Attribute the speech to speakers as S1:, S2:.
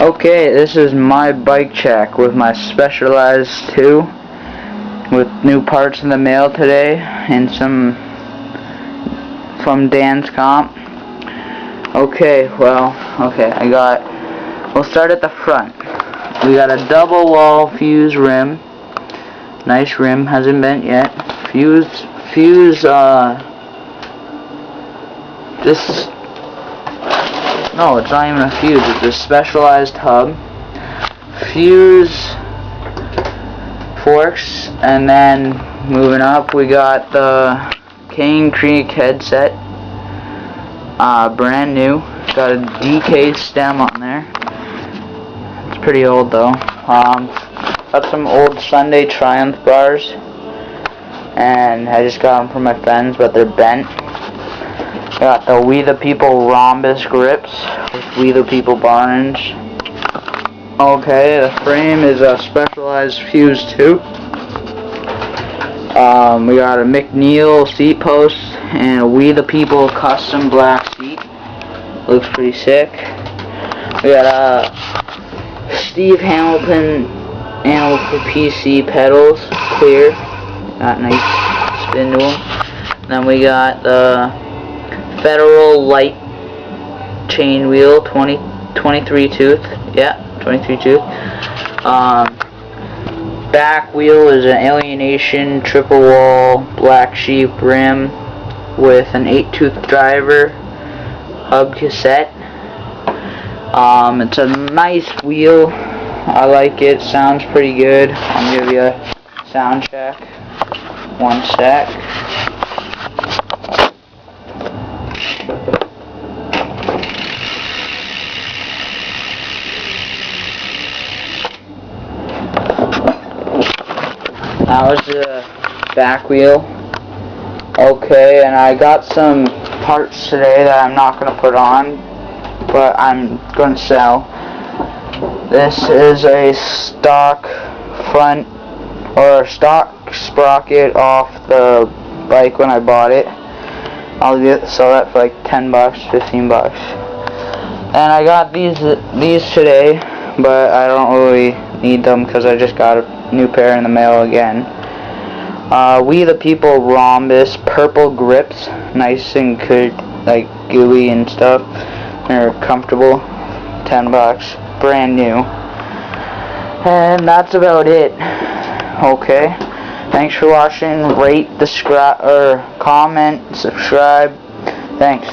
S1: Okay, this is my bike check with my Specialized 2 with new parts in the mail today and some from Dan's Comp. Okay, we'll start at the front. We got a double wall fuse rim. Nice rim, hasn't bent yet. No, it's not even a fuse, it's a Specialized hub. Fuse forks, and then moving up we got the Cane Creek headset. Brand new. Got a DK stem on there. It's pretty old though. Got some old Sunday Triumph bars, and I just got them from my friends, but they're bent. Got the We the People rhombus grips with We the People barns. Okay, the frame is a Specialized Fuse 2. We got a McNeil seat post and a We the People custom black seat. Looks pretty sick. We got a Steve Hamilton PC pedals, clear. Got nice spin to them. Then we got the Federal light chain wheel, 23 tooth. Yeah, 23 tooth. Back wheel is an Alienation triple wall black sheep rim with an 8-tooth driver, hub cassette. It's a nice wheel. I like it. Sounds pretty good. I'll give you a sound check. One sec. That was the back wheel. Okay, and I got some parts today that I'm not going to put on, but I'm going to sell. This is a stock front, or stock sprocket off the bike when I bought it. I'll sell that for like 10 bucks, 15 bucks. And I got these today, but I don't really need them because I just got a new pair in the mail again. We the People rhombus purple grips, nice and good, like gooey and stuff. They're comfortable. 10 bucks, brand new. And that's about it. Okay. Thanks for watching. Rate, comment, subscribe. Thanks.